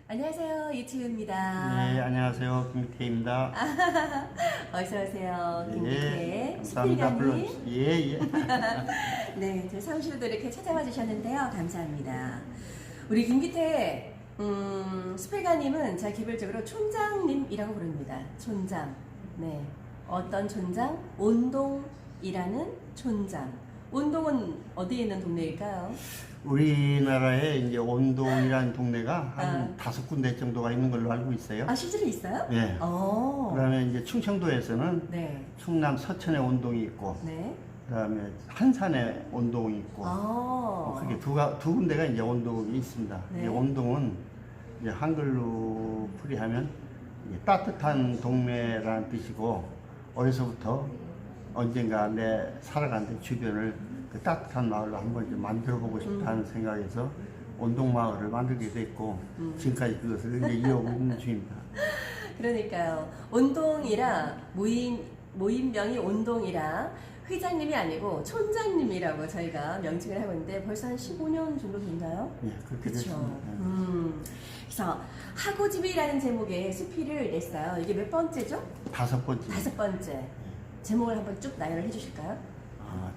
안녕하세요, 이치우입니다. 네, 안녕하세요. 김기태입니다. 어서 오세요, 예, 김기태. 감사합니다. 스필가님. 예. 네, 제 사무실도 이렇게 찾아와 주셨는데요. 감사합니다. 우리 김기태 스필가님은 제가 개별적으로 촌장님이라고 부릅니다. 촌장. 네, 어떤 촌장? 온동이라는 촌장. 온동은 어디에 있는 동네일까요? 우리나라에 이제 온동이라는 동네가 한 5군데 정도가 있는 걸로 알고 있어요. 아, 실제로 있어요? 예. 그다음에 이제 충청도에서는 네. 충남 서천에 온동이 있고, 네. 그다음에 한산에 온동이 있고, 그게 두 군데가 이제 온동이 있습니다. 네. 이제 온동은 이제 한글로 풀이하면 이제 따뜻한 동네라는 뜻이고, 어려서부터 언젠가 내 살아가는 주변을 그 따뜻한 마을로 한번 좀 만들어보고 싶다는 생각에서 온동마을을 만들게 됐고, 지금까지 그것을 이제 이어오고 있는 중입니다. 그러니까요. 온동이라 모임명이 온동이라 회장님이 아니고 촌장님이라고 저희가 명칭을 하고 있는데 벌써 한 15년 정도 됐나요? 예, 그렇게 됐습니다. 그래서 하고집이라는 제목의 수필을 냈어요. 이게 몇 번째죠? 5번째. 5번째. 제목을 한번 쭉 나열을 해주실까요?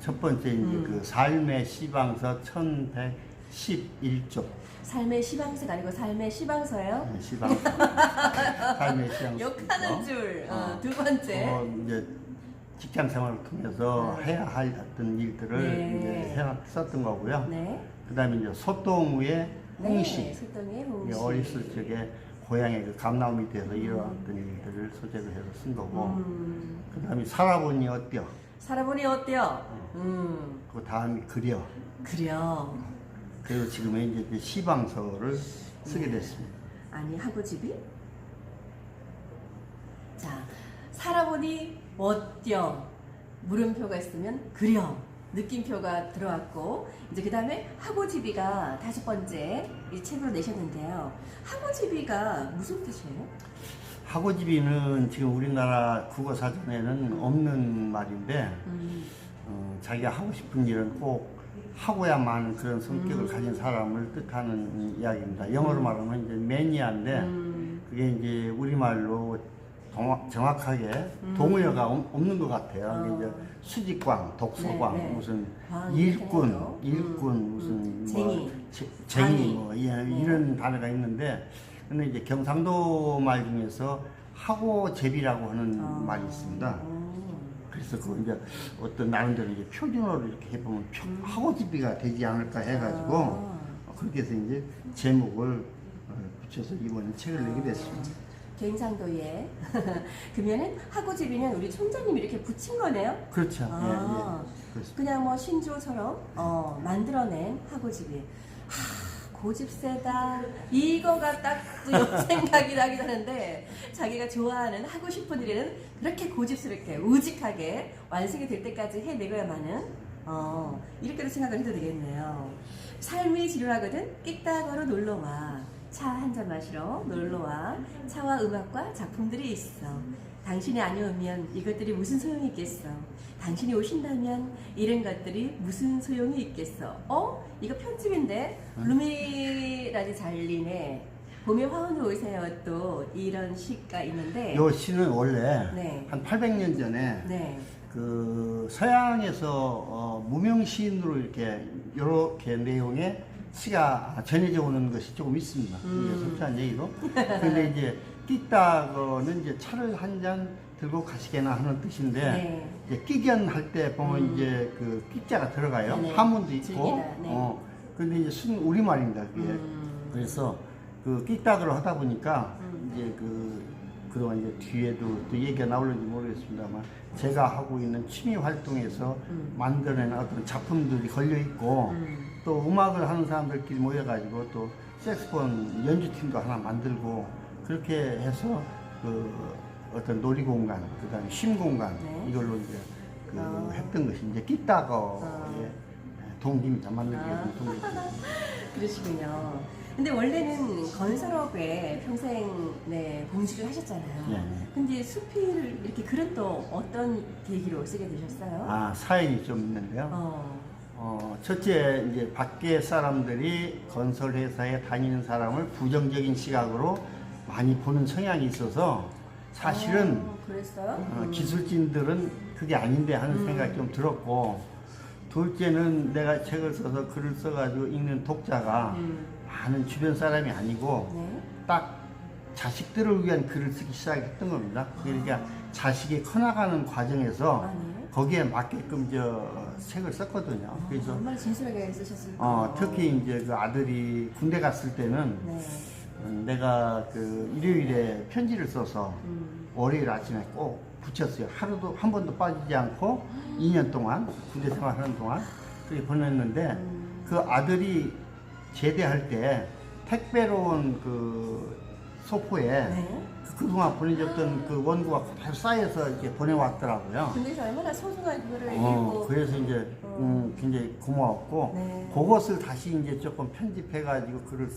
첫 번째 이제 그 삶의 시방서 1111쪽. 삶의 시방서가 아니고 삶의 시방서예요? 네, 시방서. 삶의 시방서. 욕하는 줄. 두 번째. 이제 직장 생활을 통해서 해야 할 어떤 일들을 네. 이제 썼던 거고요. 네. 그 다음에 이제 소똥우의 홍시. 네, 소똥의 홍시. 어렸을 적에 고향의 그 감나무 밑에서 일어났던 일들을 소재로 해서 쓴 거고. 그 다음에 살아보니 어때요? 살아보니 어때요? 그 다음이 그려. 그려. 그리고 지금은 이제 시방서를 쓰게 됐습니다. 아니, 하고집이? 자, 살아보니 어때요? 물음표가 있으면 그려. 느낌표가 들어왔고, 이제 그 다음에 하고집이가 5번째 이 책으로 내셨는데요. 하고집이가 무슨 뜻이에요? 하고집이는 지금 우리나라 국어사전에는 없는 말인데, 자기가 하고 싶은 일은 꼭 하고야만 그런 성격을 가진 사람을 뜻하는 이야기입니다. 영어로 말하면 이제 매니아인데, 그게 이제 우리말로 정확하게 동의어가 없는 것 같아요. 근데 이제 수직광, 독서광, 네, 네. 무슨 일꾼, 일꾼, 무슨 쟁이, 쟁이 뭐 이런 단어가 있는데, 근데 이제 경상도 말 중에서 하고제비라고 하는 말이 있습니다. 그래서 그 이제 어떤 나름대로 이제 표준어로 이렇게 해보면 하고제비가 되지 않을까 해가지고 그렇게 해서 이제 제목을 붙여서 이번에 책을 내게 됐습니다. 경상도에. 그러면은 하고집이는 우리 촌장님이 이렇게 붙인 거네요? 그렇죠. 그렇습니다. 그냥 뭐 신조어처럼 만들어낸 하고집이. 고집 세다. 이거가 딱 생각이 나긴 하는데 자기가 좋아하는 하고 싶은 일에는 그렇게 고집스럽게 우직하게 완성이 될 때까지 해내고야만은 이렇게도 생각을 해도 되겠네요. 삶이 지루하거든 끽다거로 놀러와. 차 한 잔 마시러 놀러와. 차와 음악과 작품들이 있어. 당신이 아니오면 이것들이 무슨 소용이 있겠어. 당신이 오신다면 이런 것들이 무슨 소용이 있겠어. 이거 편집인데 루미라지 잘리네. 봄의 화원으로 오세요. 또 이런 시가 있는데 요 시는 원래 네. 한 800년 전에 네. 그 서양에서 무명 시인으로 이렇게 내용의 시가 전해져 오는 것이 조금 있습니다. 이게 솔직한 얘기고. 근데 이제 끼다거는 이제 차를 한 잔 들고 가시게나 하는 뜻인데, 네. 이제 끼견할 때 보면 이제 그 끼자가 들어가요. 네네. 한문도 있고. 즐기다, 네. 근데 이제 순 우리말입니다. 그게. 그래서 그 끼다거를 하다 보니까 이제 그동안 이제 뒤에도 또 얘기가 나올는지 모르겠습니다만, 제가 하고 있는 취미 활동에서 만들어낸 어떤 작품들이 걸려 있고, 또 음악을 하는 사람들끼리 모여가지고 또 색소폰 연주팀도 하나 만들고, 그렇게 해서 그 어떤 놀이공간, 그 다음에 쉼공간, 네. 이걸로 이제 했던 것이 이제 끼따거의 동기입니다. 만들게 된 동기. 그러시군요. 근데 원래는 건설업에 평생 공직을 하셨잖아요. 네. 근데 수필을 이렇게 글은 또 어떤 계기로 쓰게 되셨어요? 사연이 좀 있는데요. 첫째 이제 밖에 사람들이 건설 회사에 다니는 사람을 부정적인 시각으로 많이 보는 성향이 있어서 사실은 그랬어요? 기술진들은 그게 아닌데 하는 생각이 좀 들었고, 둘째는 내가 책을 써서 글을 써가지고 읽는 독자가 많은 주변 사람이 아니고 네. 딱 자식들을 위한 글을 쓰기 시작했던 겁니다. 그러니까 자식이 커나가는 과정에서 네. 거기에 맞게끔 책을 썼거든요. 그래서 얼마나 진솔하게 쓰셨을까. 특히 이제 그 아들이 군대 갔을 때는 네. 내가 그 일요일에 편지를 써서 월요일 아침에 꼭 붙였어요. 하루도 한 번도 빠지지 않고 2년 동안 군대 생활하는 동안 그렇게 보냈는데 그 아들이 제대할 때 택배로 온 그 소포에 네. 그동안 보내줬던 그 원고가 다 쌓여서 이렇게 보내왔더라고요. 근데 얼마나 소중한 그거를 읽고. 그래서 이제 굉장히 고마웠고 네. 그것을 다시 이제 조금 편집해가지고 글을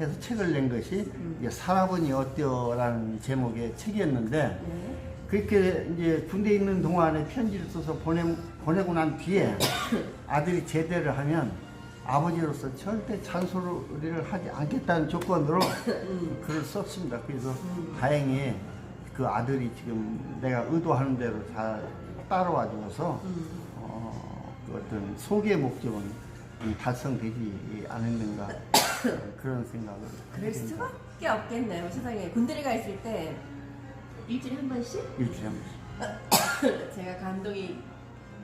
해서 책을 낸 것이 이제 살아보니 어때요라는 제목의 책이었는데 네. 그렇게 이제 군대에 있는 동안에 편지를 써서 보내고 난 뒤에 아들이 제대를 하면 아버지로서 절대 잔소리를 하지 않겠다는 조건으로 글을 썼습니다. 그래서 다행히 그 아들이 지금 내가 의도하는 대로 잘 따라와 줘서 그 어떤 소개의 목적은 달성되지 않았는가 그런 생각을 그럴 합니다. 수밖에 없겠네요. 세상에 군대를 가 있을 때 일주일에 한 번씩 일주일에 한 번씩. 제가 감동이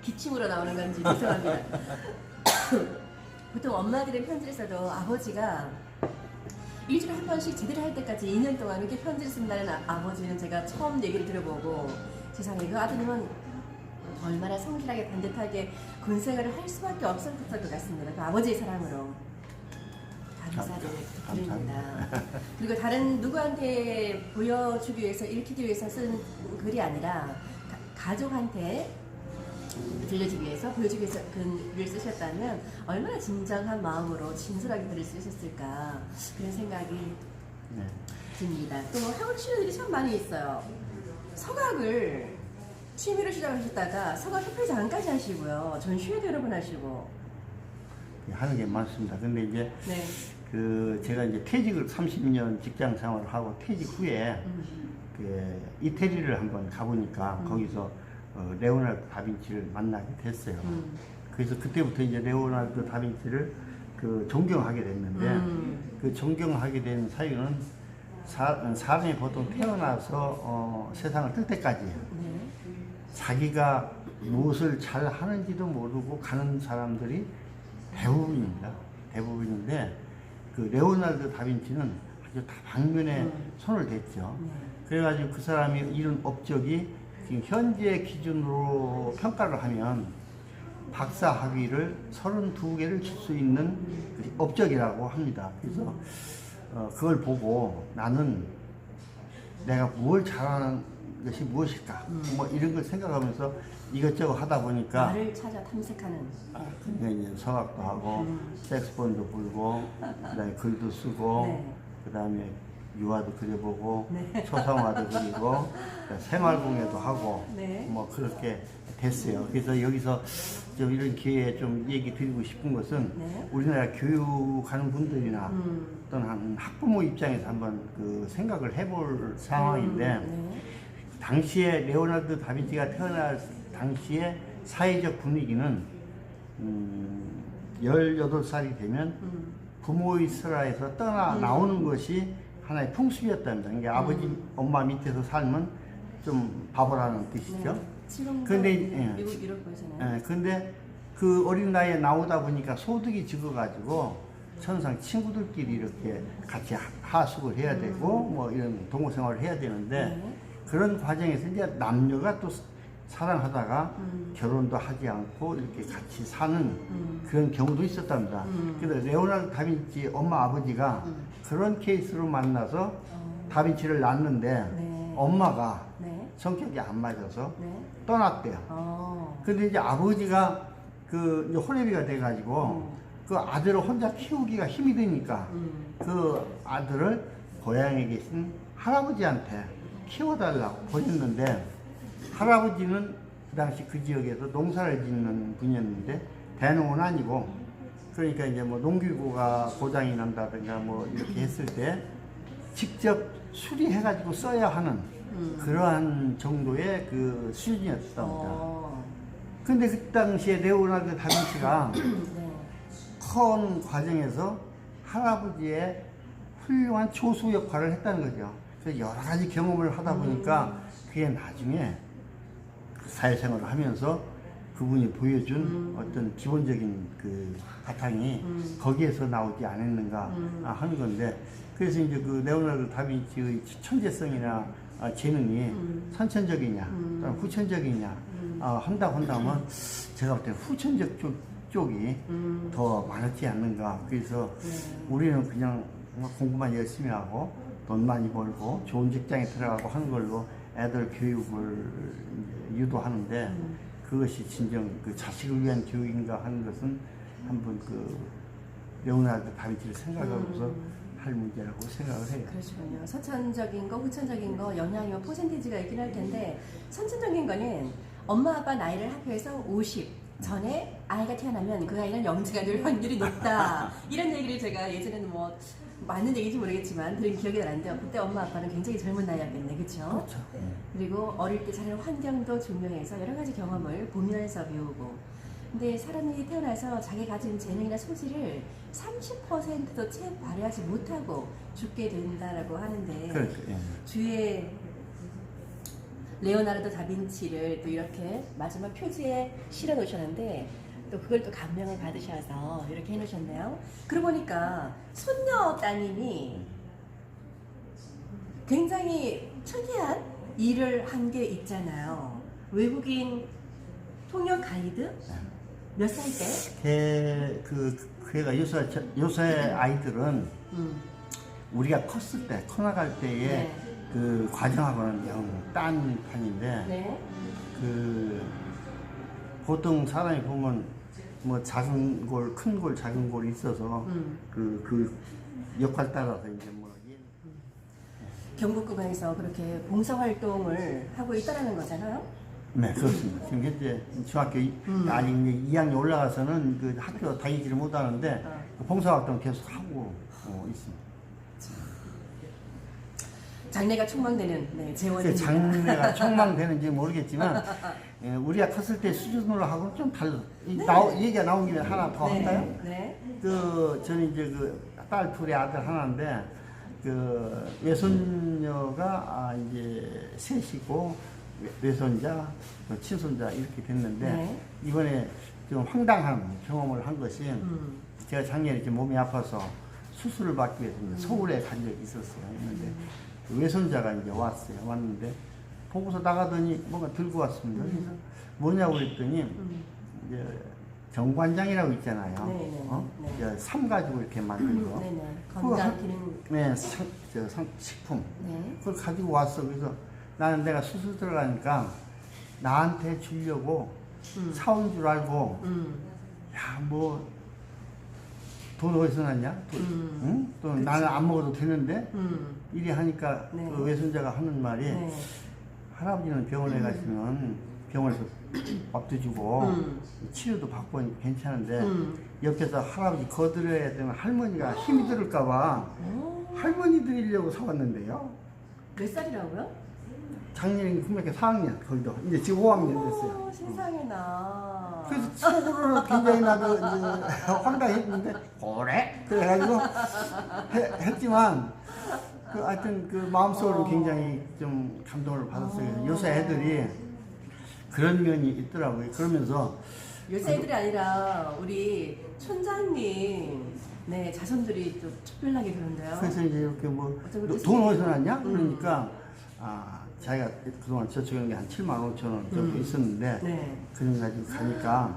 기침으로 나오는 건지 죄송합니다. 보통 엄마들은 편지를 써도 아버지가 일주일에 한 번씩 제대로 할 때까지 2년 동안 이렇게 편지를 쓴다는 아버지는 제가 처음 얘기를 들어보고 세상에 그 아드님은 얼마나 성실하게 반듯하게 군생활을 할 수밖에 없었을 것 같습니다. 그 아버지의 사랑으로 감사를 드립니다. 그리고 다른 누구한테 보여주기 위해서 읽히기 위해서 쓴 글이 아니라 가족한테 들려주기 위해서 보여주기 위해서 글을 쓰셨다면 얼마나 진정한 마음으로 진솔하게 글을 쓰셨을까 그런 생각이 네. 듭니다. 또 학원 친구들이 참 많이 있어요. 서각을 취미로 시작하셨다가 서각협회장까지 하시고요. 전시회도 여러 번 하시고. 하는 게 많습니다. 근데 이제 네. 그 제가 이제 퇴직을 30년 직장 생활을 하고 퇴직 후에 그 이태리를 한번 가보니까 거기서 레오나르도 다빈치를 만나게 됐어요. 그래서 그때부터 이제 레오나르도 다빈치를 그 존경하게 됐는데 그 존경하게 된 사유는 사람이 보통 태어나서 세상을 뜰 때까지 네. 자기가 무엇을 잘 하는지도 모르고 가는 사람들이 대부분입니다. 대부분인데 그 레오나르도 다빈치는 아주 다방면에 손을 댔죠. 그래가지고 그 사람이 이룬 업적이 지금 현재 기준으로 평가를 하면 박사 학위를 32개를 줄 수 있는 업적이라고 합니다. 그래서 그걸 보고 나는 내가 뭘 잘하는 것이 무엇일까 뭐 이런 걸 생각하면서 이것저것 하다 보니까 나를 찾아 탐색하는. 그러니까 이제 서각도 하고 색스폰도 불고 그다음에 글도 쓰고 네. 그다음에 유화도 그려보고 네. 초상화도 그리고 생활공예도 하고 네. 뭐 그렇게 됐어요. 그래서 여기서 좀 이런 기회에 좀 얘기 드리고 싶은 것은 네. 우리나라 교육하는 분들이나 또는 한 학부모 입장에서 한번 그 생각을 해볼 상황인데 네. 당시에 레오나르도 다빈치가 태어날 당시에 사회적 분위기는 18살이 되면 부모의 슬하에서 떠나 나오는 것이 하나의 풍습이었답니다. 그러니까 아버지, 엄마 밑에서 살면 좀 바보라는 뜻이죠. 네. 지금도 근데, 미국 이런 거잖아요. 근데 그 어린 나이에 나오다 보니까 소득이 적어가지고 천상 친구들끼리 이렇게 같이 하숙을 해야 되고 뭐 이런 동호 생활을 해야 되는데 네. 그런 과정에서 이제 남녀가 또 사랑하다가 결혼도 하지 않고 이렇게 같이 사는 그런 경우도 있었답니다. 그래서 레오나르도 다빈치 엄마 아버지가 그런 케이스로 만나서 다빈치를 낳았는데 네. 엄마가 네. 성격이 안 맞아서 네. 떠났대요. 근데 이제 아버지가 그 이제 혼외비가 돼가지고 그 아들을 혼자 키우기가 힘이 드니까 그 아들을 고향에 계신 할아버지한테 키워달라고 보냈는데 할아버지는 그 당시 그 지역에서 농사를 짓는 분이었는데 대농은 아니고, 그러니까 이제 뭐 농기구가 고장이 난다든가 뭐 이렇게 했을 때 직접 수리해가지고 써야 하는 그러한 정도의 그 수준이었답니다. 근데 그 당시에 레오나르도 다빈치가 네. 커온 과정에서 할아버지의 훌륭한 조수 역할을 했다는 거죠. 그래서 여러 가지 경험을 하다 보니까 그게 나중에 사회생활을 하면서 그분이 보여준 어떤 기본적인 그 바탕이 거기에서 나오지 않았는가 하는 건데, 그래서 이제 그 레오나르도 다빈치의 천재성이나 재능이 선천적이냐 또는 후천적이냐 한다고 한다면 제가 볼 때 후천적 쪽이 더 많았지 않는가. 그래서 우리는 그냥 공부만 열심히 하고 돈 많이 벌고 좋은 직장에 들어가고 하는 걸로 애들 교육을 유도하는데, 그것이 진정 그 자식을 위한 교육인가 하는 것은 한번 그 레오나르도 다빈치를 생각하고서 할 문제라고 생각을 해요. 그러시군요. 선천적인 거, 후천적인 거 영향이와 퍼센티지가 있긴 할 텐데, 선천적인 거는 엄마 아빠 나이를 합해서 50 전에 아이가 태어나면 그 아이는 영재가 될 확률이 높다. 이런 얘기를 제가 예전에는 뭐 맞는 얘기인지 모르겠지만 들은 기억이 나는데, 그때 엄마 아빠는 굉장히 젊은 나이였겠네, 그렇죠? 그렇죠. 그리고 어릴 때 자라는 환경도 중요해서 여러 가지 경험을 보면서 배우고, 근데 사람이 태어나서 자기 가진 재능이나 소질을 30%도 채 발휘하지 못하고 죽게 된다라고 하는데, 그렇죠. 예. 주위에 레오나르도 다빈치를 또 이렇게 마지막 표지에 실어 놓으셨는데, 또 그걸 또 감명을 받으셔서 이렇게 해 놓으셨네요. 그러고 보니까 손녀 따님이 굉장히 특이한 일을 한 게 있잖아요. 외국인 통역 가이드? 몇 살 때? 걔가 요새 아이들은 우리가 컸을 때, 커나갈 때의 네. 그 과정하고는 영 딴 판인데, 네. 그 보통 사람이 보면 뭐 작은 골, 큰 골, 작은 골이 있어서 그 역할 따라서 이제 뭐 경북구에서 그렇게 봉사활동을 하고 있다는 거잖아요. 네, 그렇습니다. 지금 현재 중학교 아니 이제 2학년 올라가서는 그 학교 다니지를 못하는데 그 봉사활동 계속 하고 있습니다. 장래가 촉망되는 네, 재원입니다. 장래가 촉망되는지 모르겠지만 우리가 컸을 때 수준으로 하고는 좀 달라. 얘기가 나온 김에 하나 더 할까요? 네. 저는 이제 그 딸 둘의 아들 하나인데, 그 외손녀가 이제 셋이고 외손자, 친손자 이렇게 됐는데, 네. 이번에 좀 황당한 경험을 한 것이, 제가 작년에 이렇게 몸이 아파서 수술을 받기 위해서 서울에 간 적이 있었어요. 했는데 그 외손자가 이제 왔는데 보고서 나가더니 뭔가 들고 왔습니다. 그래서 뭐냐고 그랬더니 이제 정관장이라고 있잖아요. 네. 이제 삼 가지고 이렇게 만든 거. 네네. 건강 기능. 네, 식품. 네. 그걸 가지고 왔어. 그래서 나는 내가 수술 들어가니까 나한테 주려고 사온 줄 알고, 야, 뭐, 돈 어디서 났냐? 응? 또 그치. 나는 안 먹어도 되는데, 이리 하니까 네. 그 외손자가 하는 말이, 네. 할아버지는 병원에 가시면 병원에서 밥도 주고 치료도 받고 하니까 괜찮은데, 옆에서 할아버지 거들어야 되면 할머니가 힘이 들을까봐 할머니 드리려고 사왔는데요. 몇 살이라고요? 작년에 국민학교 4학년, 거기도. 이제 지금 5학년 됐어요. 세상에 나. 그래서 속으로는 굉장히 나도 이제 황당했는데, 그래? 그래가지고 했지만, 하여튼 그 마음속으로 굉장히 좀 감동을 받았어요. 요새 애들이 그런 면이 있더라고요. 그러면서. 요새 애들이 아니라 우리 촌장님, 네, 자손들이 또 특별하게 그런데요. 그래서 이제 이렇게 뭐, 어떤 너 것도 돈 어디서 났냐? 그러니까, 자기가 그동안 저축한 게 한 7만 5천 원 정도 있었는데, 네. 그래 가지고 가니까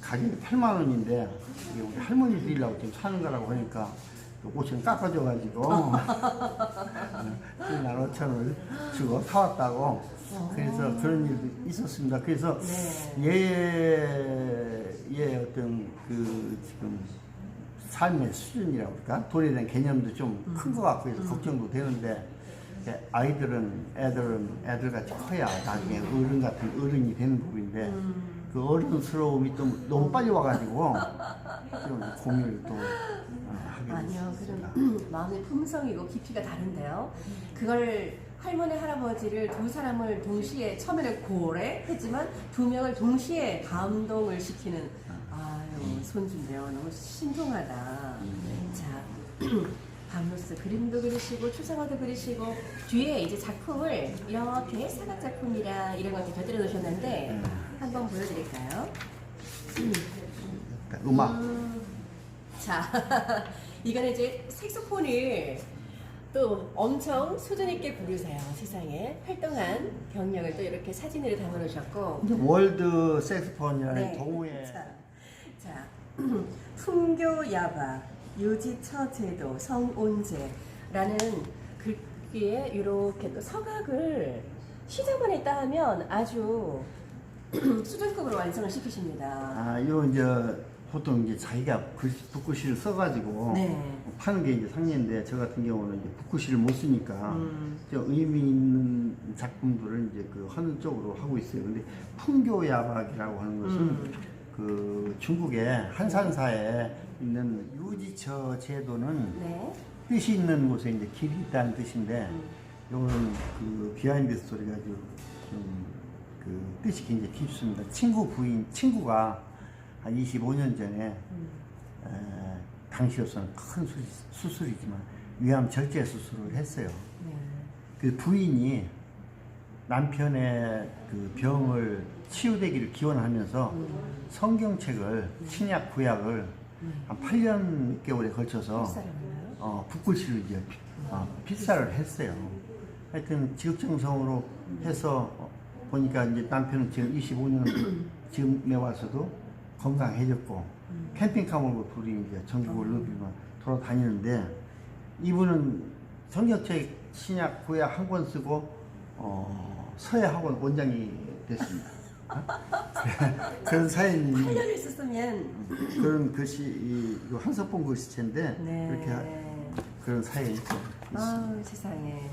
가격이 8만 원인데, 이게 우리 할머니 드리려고 지금 사는 거라고 하니까 5천 원 깎아줘가지고 7만 5천 원을 주고 사왔다고. 그래서 그런 일도 있었습니다. 그래서 얘의 어떤 그 지금 삶의 수준이라고 할까? 돈에 대한 개념도 좀 큰 것 같고 해서 걱정도 되는데, 애들은 애들같이 커야 나중에 어른 같은 어른이 되는 법인데, 그 어른스러움이 또 너무 빨리 와가지고 좀 고민을 또 하게 아니요, 됐습니다. 그럼 마음의 품성이고 깊이가 다른데요. 그걸 할머니 할아버지를 두 사람을 동시에 처음에는 고래했지만 두 명을 동시에 감동을 시키는 아유 손주인데요. 너무 신통하다. 자. 밤로스 그림도 그리시고 추상화도 그리시고 뒤에 이제 작품을 이렇게 사각 작품이랑 이런 것들 곁들여 놓으셨는데 한번 보여드릴까요? 음악. 자, 이거는 이제 색소폰을 또 엄청 수준 있게 부르세요. 세상에 활동한 경력을 또 이렇게 사진으로 담아 놓으셨고 월드 색스폰이라는 네. 동호회. 자, 풍교야바 유지처 제도 성온제라는 글귀에 이렇게 또 서각을 시작만 했다 하면 아주 수준급으로 완성을 시키십니다. 아, 이거 이제 보통 이제 자기가 붓글씨를 써가지고 네. 파는 게 이제 상례인데 저 같은 경우는 이제 붓글씨를 못 쓰니까 좀 의미 있는 작품들을 이제 그 하는 쪽으로 하고 있어요. 근데 풍교야박이라고 하는 것은 그 중국의 한산사에 있는 유지처 제도는 네. 뜻이 있는 곳에 이제 길이 있다는 뜻인데 이거는 그 비하인드 스토리가 좀그 뜻이 굉장히 깊습니다. 친구가 한 25년 전에 당시로서는 큰 수술이지만 위암 절제 수술을 했어요. 네. 그 부인이 남편의 그 병을 치유되기를 기원하면서 성경책을 신약 구약을 한 8년 6개월에 걸쳐서 붓글씨를 이제 필사를 했어요. 하여튼 지극정성으로 해서 보니까 이제 남편은 지금 25년 지금에 와서도 건강해졌고 캠핑카 몰고 둘이 이제 전국을 누비며 돌아다니는데 이분은 성경책 신약 구약 한 권 쓰고 서예학원 원장이 됐습니다. 그런 사연이 8년을 썼으면 그런 글씨 이거 한석봉 글씨체인데 네. 그렇게 그런 사연이 있죠. 아 세상에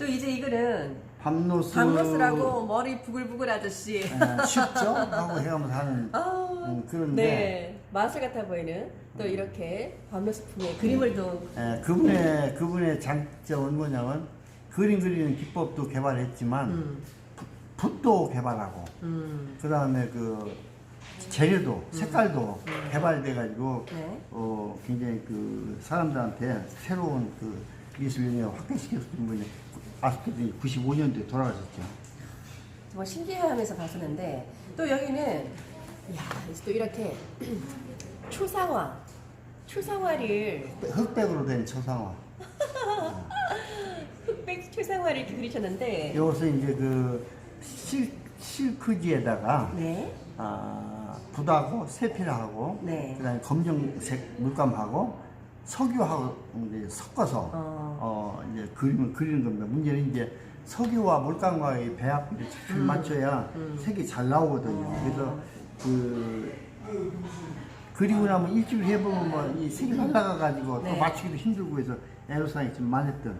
또 이제 이거는 밤로스라고 밤로스라고 머리 부글부글 아저씨 쉽죠? 하고 해가면서 하는 그런데 네 마술 같아 보이는 또 이렇게 밤로스풍의 그림을 또 그분의 장점은 뭐냐면 그림 그리는 기법도 개발했지만 붓도 개발하고 그 다음에 그 재료도 색깔도 개발돼가지고 네. 굉장히 그 사람들한테 새로운 그 미술 영역을 확대시켰던 분이 아쉽게도 95년도에 돌아가셨죠. 정말 신기해하면서 봤었는데 또 여기는 이야 또 이렇게 초상화를 흑백으로 된 초상화. 흑백 초상화를 이렇게 그리셨는데 이것은 이제 그 실크지에다가 네. 붓하고 세필하고 네. 그다음에 검정색 물감하고 석유하고 이제 섞어서 이제 그림을 그리는 겁니다. 문제는 이제 석유와 물감과의 배합비를 잘 맞춰야 색이 잘 나오거든요. 그래서 그 그리고 나면 일주일 해보면 뭐 이 색이 날아가가지고 네. 또 맞추기도 힘들고 해서 애로사항이 좀 많았던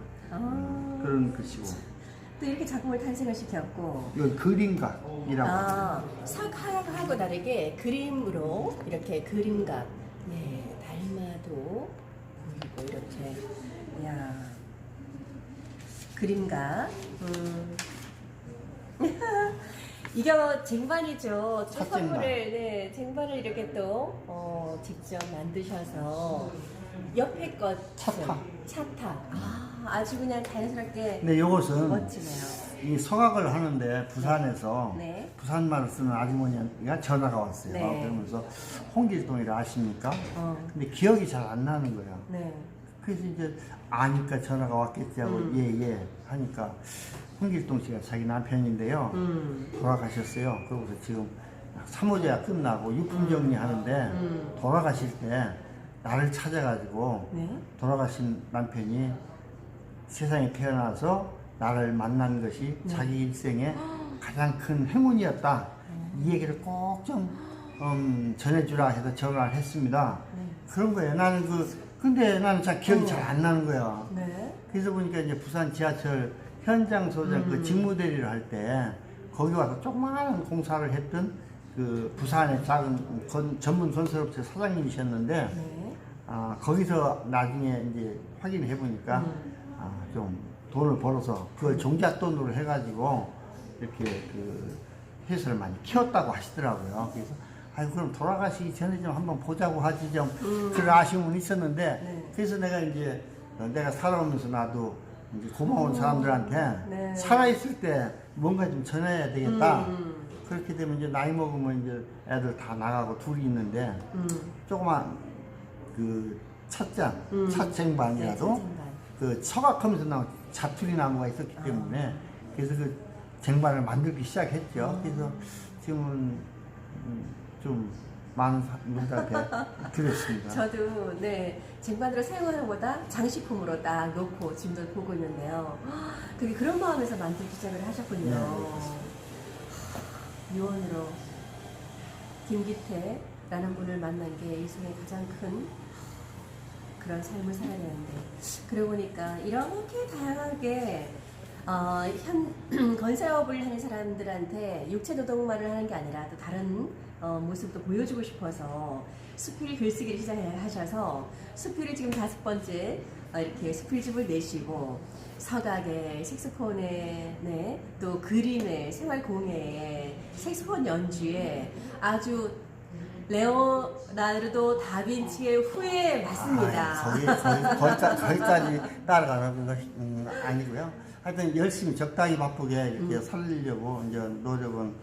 그런 글씨고. 또 이렇게 작품을 탄생을 시켰고 이건 그림각이라고. 석하고 다르게 그림으로 이렇게 그림각 달마도 보이고 이렇게 야 그림각 이거 쟁반이죠. 첫 선물을 쟁반을 이렇게 또 직접 만드셔서 옆에 것 차탁 아주 그냥 자연스럽게 근데 이것은 멋지네요. 이 서각을 하는데 부산에서 네. 부산말을 쓰는 아주머니가 전화가 왔어요. 네. 그러면서 홍길동이를 아십니까? 근데 기억이 잘 안 나는 거야. 네. 그래서 이제 아니까 전화가 왔겠지 하고 예 하니까 홍길동 씨가 자기 남편인데요. 돌아가셨어요. 그러고서 지금 3호제가 끝나고 유품 정리하는데 돌아가실 때 나를 찾아가지고 네. 돌아가신 남편이 세상에 태어나서 나를 만난 것이 네. 자기 일생의 가장 큰 행운이었다. 이 얘기를 꼭 좀 전해주라 해서 전화를 했습니다. 네. 그런 거예요. 나는 근데 나는 잘 기억이 잘 안 나는 거야. 네. 그래서 보니까 이제 부산 지하철 현장 소장 그 직무 대리를 할 때 거기 와서 조그마한 공사를 했던 그 부산의 작은 전문 건설업체 사장님이셨는데 네. 거기서 나중에 이제 확인을 해보니까 좀 돈을 벌어서 그 종잣돈으로 해가지고 이렇게 그 회사를 많이 키웠다고 하시더라고요. 그래서 아유 그럼 돌아가시기 전에 좀 한번 보자고 하지 좀 그런 아쉬움은 있었는데 네. 그래서 내가 이제 내가 살아오면서 나도 이제 고마운 사람들한테 네. 살아있을 때 뭔가 좀 전해야 되겠다. 그렇게 되면 이제 나이 먹으면 이제 애들 다 나가고 둘이 있는데 조그만 그 찻잔, 찻쟁반이라도 네, 찻쟁반. 그 서각하면서 나온 자투리 나무가 있었기 때문에 그래서 그 쟁반을 만들기 시작했죠. 그래서 지금은 좀 많은 분들한테 드렸습니다. 저도 네 쟁반으로 사용하는 것보다 장식품으로 딱 놓고 지금도 보고 있는데요. 그게 그런 마음에서 만들기 시작을 하셨군요. 네. 유언으로 김기태라는 분을 만난 게 이 생의 가장 큰 그런 삶을 살아야 되는데 그러고 보니까 이렇게 다양하게 건설업을 하는 사람들한테 육체 노동만을 하는 게 아니라 또 다른 모습도 보여주고 싶어서 수필 글쓰기를 시작하셔서 수필을 지금 5번째 이렇게 수필집을 내시고 서각에 색소폰에 네, 또 그림에 생활공예에 색소폰 연주에 아주 레오나르도 다빈치의 후예 맞습니다. 거기까지 따라가는 것은 아니고요. 하여튼 열심히 적당히 바쁘게 이렇게 살리려고 이제 노력은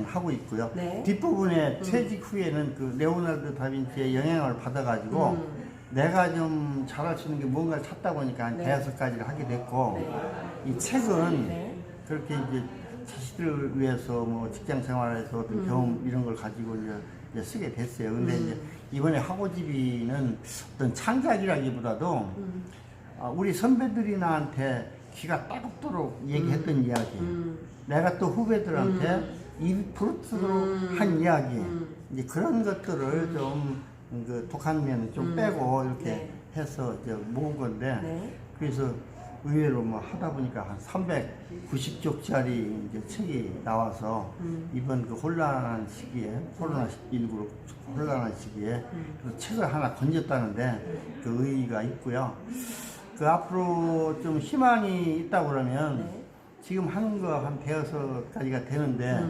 하고 있고요. 네. 뒷부분에 퇴직 후에는 그 레오나르도 다빈치의 영향을 받아가지고 내가 좀 잘할 수 있는 게 뭔가를 찾다 보니까 한 네. 대여섯 가지를 하게 됐고 네. 이 책은 네. 그렇게 이제 자식들을 위해서 뭐 직장 생활에서 어떤 경험 이런 걸 가지고 이제 쓰게 됐어요. 근데 이제 이번에 학고집이는 어떤 창작이라기보다도 우리 선배들이 나한테 귀가 따갑도록 얘기했던 이야기, 내가 또 후배들한테 입이 부르트도록 한 이야기, 이제 그런 것들을 좀 그 독한 면은 좀 빼고 이렇게 네. 해서 이제 모은 건데 네. 그래서 의외로 뭐 하다 보니까 한 390쪽짜리 이제 책이 나와서 이번 그 혼란한 시기에 코로나19로 혼란한 시기에 그 책을 하나 건졌다는데 그 의의가 있고요. 그 앞으로 좀 희망이 있다고 그러면 네. 지금 하는 거 한 대여섯 가지가 되는데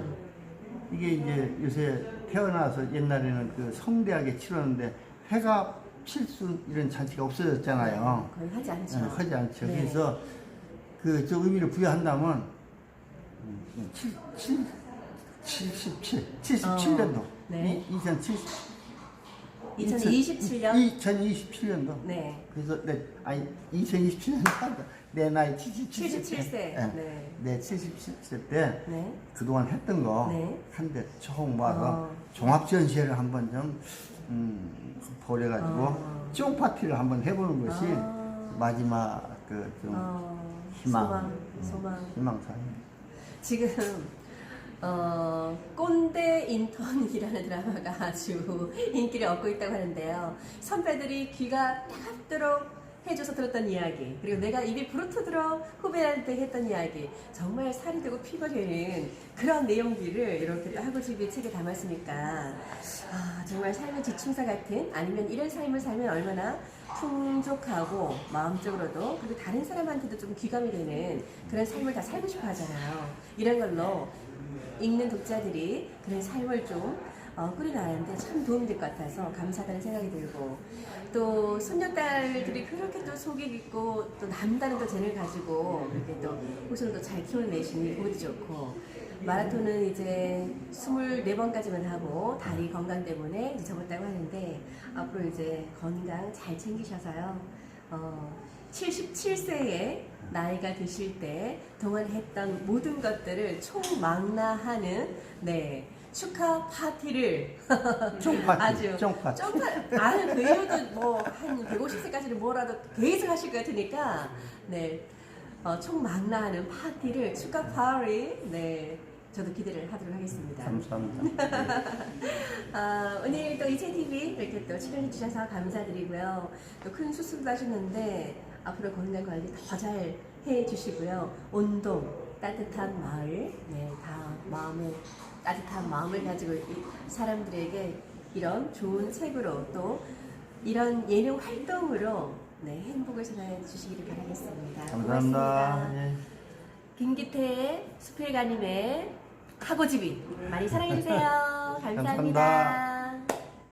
이게 이제 요새 태어나서 옛날에는 그 성대하게 치렀는데 회갑 필수 이런 잔치가 없어졌잖아요. 거의 하지 않죠. 네, 하지 않죠. 네. 그래서 그 저 의미를 부여한다면 77년도 네. 2027년도 2027년? 네. 그래서 아니 2027년도 내 나이 77세. 네. 내 77세 때 네. 그동안 했던 거 네. 한데 총 모아서 종합전시회를 한번 좀 보내가지고 쫑 파티를 한번 해보는 것이 마지막 그 좀 희망사항입니다. 지금 꼰대 인턴이라는 드라마가 아주 인기를 얻고 있다고 하는데요. 선배들이 귀가 따갑도록 해줘서 들었던 이야기, 그리고 내가 입이 부르트도록 후배한테 했던 이야기, 정말 살이 되고 피가 되는 그런 내용들을 이렇게 학고집이 책에 담았으니까 정말 삶의 지침서 같은, 아니면 이런 삶을 살면 얼마나 풍족하고 마음적으로도, 그리고 다른 사람한테도 좀 귀감이 되는 그런 삶을 다 살고 싶어 하잖아요. 이런 걸로 읽는 독자들이 그런 삶을 좀 꾸려나가는데 참 도움이 될 것 같아서 감사하다는 생각이 들고, 또 손녀딸들이 그렇게 또 속이 깊고 또 남다른 또 재능을 가지고 이렇게 또 후손을 또 잘 키워내시니 보기 좋고, 마라톤은 이제 24번까지만 하고 다리 건강 때문에 이제 접었다고 하는데 앞으로 이제 건강 잘 챙기셔서요. 77세에 나이가 드실 때 동안 했던 모든 것들을 총망라하는 축하 파티를 아주 쫑파티. 그 이후도 뭐 한 150세까지는 뭐라도 계속 하실 것 같으니까 총망라하는 파티를 축하 파티 저도 기대를 하도록 하겠습니다. 감사합니다. 오늘 또 이채TV 이렇게 또 출연해 주셔서 감사드리고요. 또 큰 수술도 하셨는데 앞으로 건강 관리 더 잘 해 주시고요. 온동, 따뜻한 마을, 다 마음에 따뜻한 마음을 가지고 사람들에게 이런 좋은 책으로 또 이런 예능 활동으로 네, 행복을 전해 주시기를 바라겠습니다. 감사합니다. 고맙습니다. 예. 김기태의 수필가님의 하고집이 많이 사랑해주세요. 감사합니다. 감사합니다.